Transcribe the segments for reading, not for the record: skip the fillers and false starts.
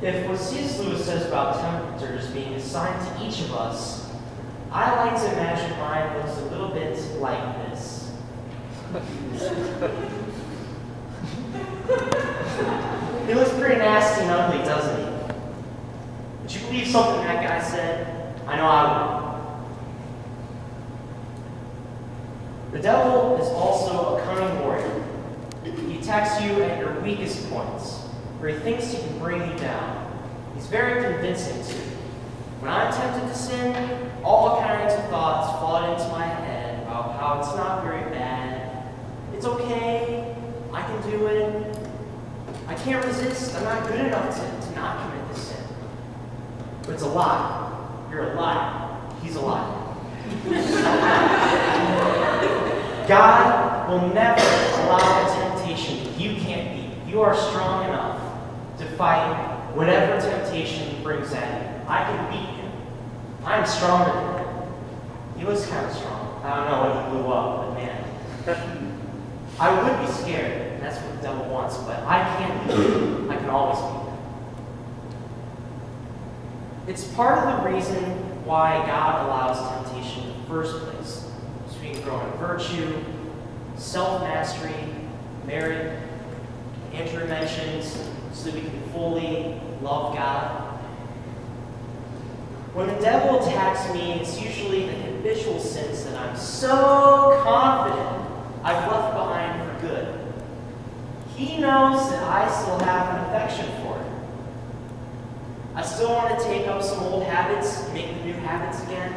If what C.S. Lewis says about tempters being assigned to each of us, I like to imagine mine looks a little bit like this. He looks pretty nasty and ugly, doesn't he? Would you believe something that guy said? I know I would. The devil is also a cunning warrior. He attacks you at your weakest points, where he thinks he can bring you down. He's very convincing too. When I'm tempted to sin, all kinds of thoughts flood into my head about how it's not very bad. It's okay. I can do it. I can't resist. I'm not good enough to not commit this sin. But it's a lie. You're a liar. He's a liar. God will never allow a temptation that you can't beat. You are strong enough to fight whatever temptation he brings at you. I can beat him. I'm stronger than him. He looks kind of strong. I don't know when he blew up, but man. I would be scared, and that's what the devil wants, but I can't beat him. I can always beat him. It's part of the reason why God allows temptation in the first place. So we can grow in virtue, self-mastery, merit, Andrew mentions, so that we can fully love God. When the devil attacks me, it's usually the habitual sins that I'm so confident I've left behind for good. He knows that I still have an affection for it. I still want to take up some old habits, make the new habits again.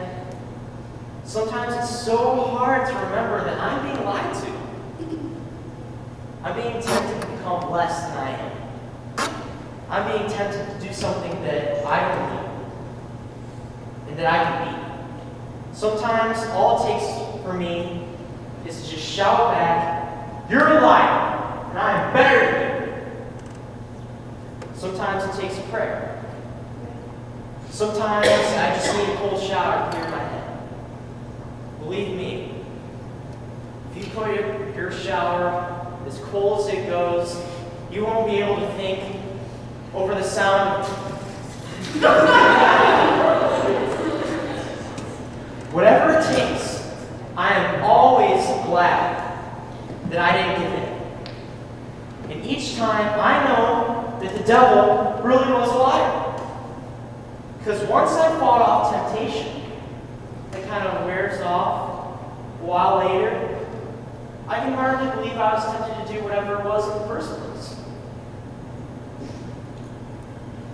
Sometimes it's so hard to remember that I'm being lied to. I'm being tempted to become less than I am. I'm being tempted to do something that I don't need and that I can beat. Sometimes all it takes for me is to just shout back, "You're a liar, and I am better than you." Sometimes it takes a prayer. Sometimes I just need a cold shower to clear my head. Believe me, if you put your shower as cold as it goes, you won't be able to think over the sound of whatever it takes. I am always glad that I didn't give in. And each time I know that the devil really was a liar. Because once I fought off temptation, it kind of wears off. A while later, I can hardly believe I was tempted to do whatever it was in the first place.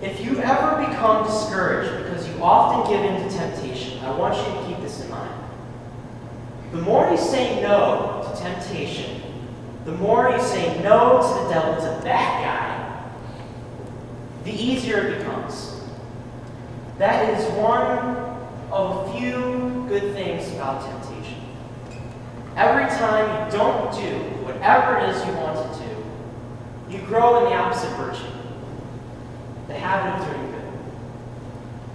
If you ever become discouraged because you often give in to temptation, I want you to keep this in mind. The more you say no to temptation, the more you say no to the devil, to that guy, the easier it becomes. That is one of a few good things about temptation. Every time you don't do whatever it is you want to do, you grow in the opposite virtue, the habit of doing good.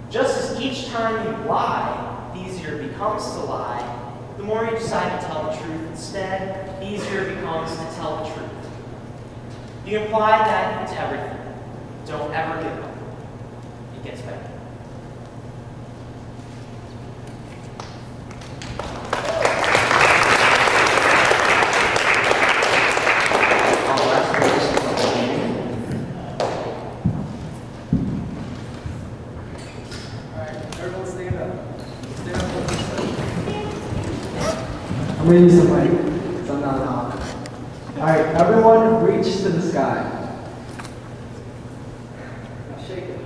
Just as each time you lie, the easier it becomes to lie, the more you decide to tell the truth instead, the easier it becomes to tell the truth. You apply that to everything. Don't ever give up. It gets better. I'm going to use the mic, because I'm not loud. Alright, everyone reach to the sky. Now shake it.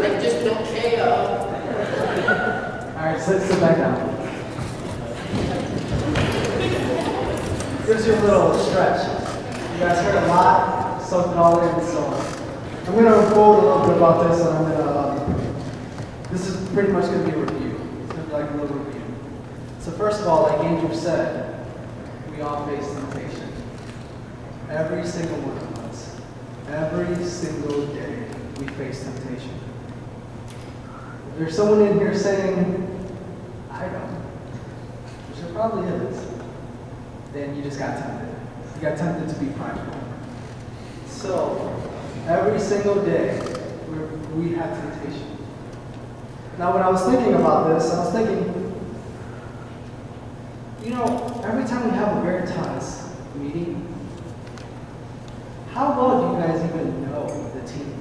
Like, just don't KO. Alright, sit back down. Gives you a little stretch. You guys heard a lot, soaked it all in, so I'm going to unfold a little bit about this, and I'm going to, this is pretty much going to be a review. It's going to be like a little review. So first of all, like Andrew said, we all face temptation. Every single one of us. Every single day, we face temptation. If there's someone in here saying, I don't, which there probably is, then you just got tempted. You got tempted to be prideful. So, Every single day, we have temptation. Now, when I was thinking about this, I was thinking, you know, every time we have a Veritas meeting, how well do you guys even know the team?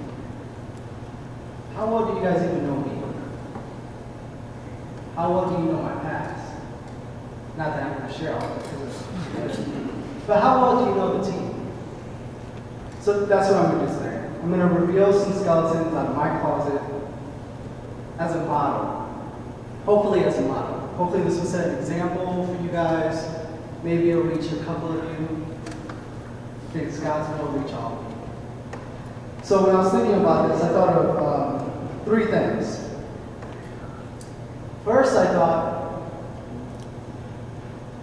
How well do you guys even know me? How well do you know my past? Not that I'm going to share all of it, but how well do you know the team? So that's what I'm going to do today. I'm going to reveal some skeletons out of my closet as a model. Hopefully as a model. Hopefully this will set an example for you guys. Maybe it'll reach a couple of you. I think skeleton will reach all of you. So when I was thinking about this, I thought of 3 things. First, I thought,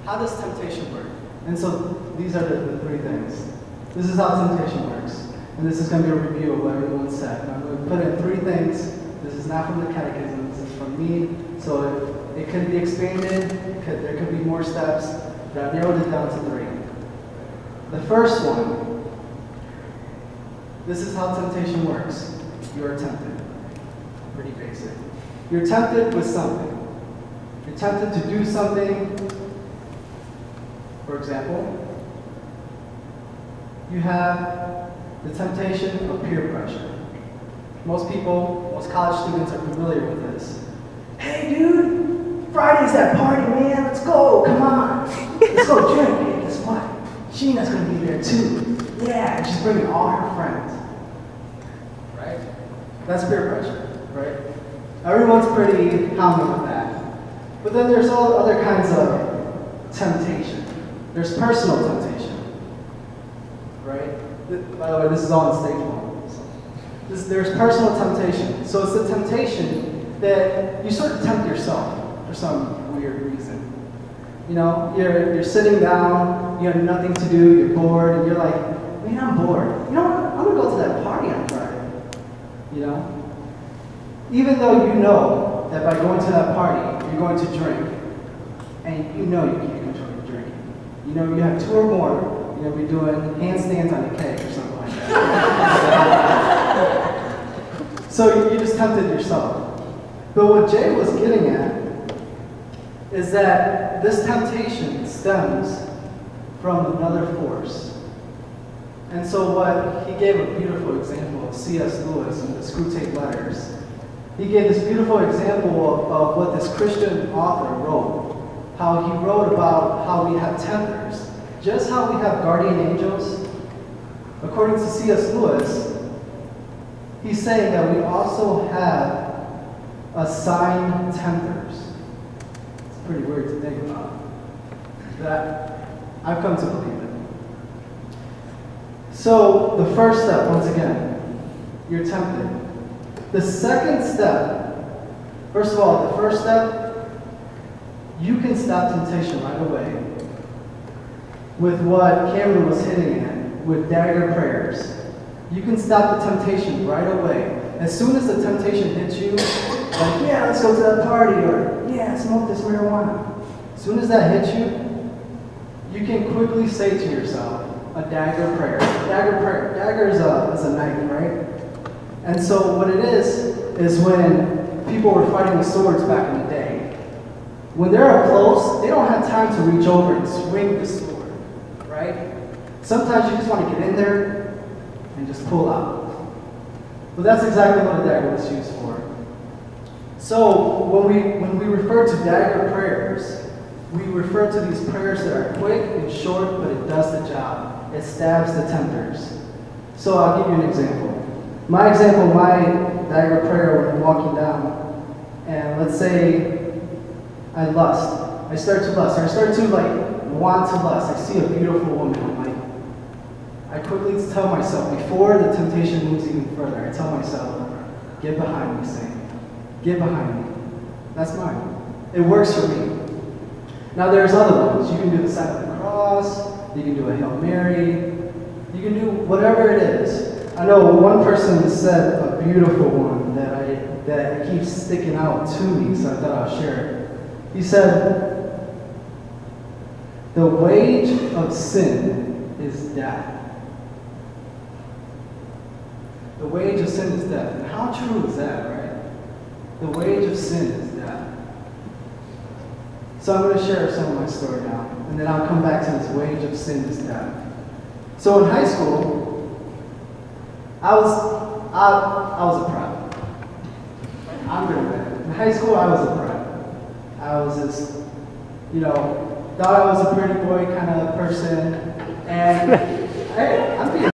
how does temptation work? And so these are the 3 things. This is how temptation works. And this is going to be a review of what everyone said. And I'm going to put in 3 things. This is not from the catechism, this is from me. So it could be expanded, there could be more steps, but I've narrowed it down to 3. The first one, this is how temptation works. You are tempted. Pretty basic. You're tempted with something. You're tempted to do something. For example, you have the temptation of peer pressure. Most people, most college students are familiar with this. Hey dude, Friday's that party, man, let's go, come on. Let's go drink. Hey, guess what? Sheena's gonna be there too. Yeah, and she's bringing all her friends. Right? That's peer pressure, right? Everyone's pretty common with that. But then there's all other kinds of temptation. There's personal temptation, right? By the way, this is all in stage 1. There's personal temptation. So it's the temptation that you sort of tempt yourself for some weird reason. You know, you're sitting down, you have nothing to do, you're bored, and you're like, man, I'm bored. You know what? I'm gonna go to that party on Friday. You know? Even though you know that by going to that party, you're going to drink, and you know you can't control your drinking. You know you have 2 or more, you're gonna be doing handstands on a keg or something like that. So you just tempted yourself. But what Jay was getting at is that this temptation stems from another force. And so what he gave a beautiful example of C.S. Lewis in the Screwtape Letters. He gave this beautiful example of what this Christian author wrote. How he wrote about how we have tempters. Just how we have guardian angels. According to C.S. Lewis, he's saying that we also have assigned tempters. It's pretty weird to think about. That I've come to believe it. So the first step, once again, you're tempted. The second step, first of all, the first step, you can stop temptation right away with what Cameron was hitting at, with dagger prayers. You can stop the temptation right away. As soon as the temptation hits you, like, yeah, let's go to that party, or yeah, smoke this marijuana. As soon as that hits you, you can quickly say to yourself, a dagger prayer. Dagger prayer. Dagger is a knife, right? And so what it is when people were fighting with swords back in the day. When they're up close, they don't have time to reach over and swing the sword, right? Sometimes you just want to get in there and just pull out. But that's exactly what a dagger was used for. So when we refer to dagger prayers, we refer to these prayers that are quick and short, but it does the job. It stabs the tempters. So I'll give you an example. My dagger prayer when I'm walking down, and let's say I lust. I start to lust. I start to want to lust. I see a beautiful woman. I'm like, I quickly tell myself, before the temptation moves even further, I tell myself, get behind me, Satan. Get behind me. That's mine. It works for me. Now there's other ones. You can do the sign of the cross. You can do a Hail Mary. You can do whatever it is. I know one person said a beautiful one that keeps sticking out to me, so I thought I'll share it. He said, the wage of sin is death. The wage of sin is death. And how true is that, right? The wage of sin is death. So I'm going to share some of my story now, and then I'll come back to this wage of sin is death. So in high school, I was a prat. I'm going to admit it. In high school, I was a prat. I was this, thought I was a pretty boy kind of person, and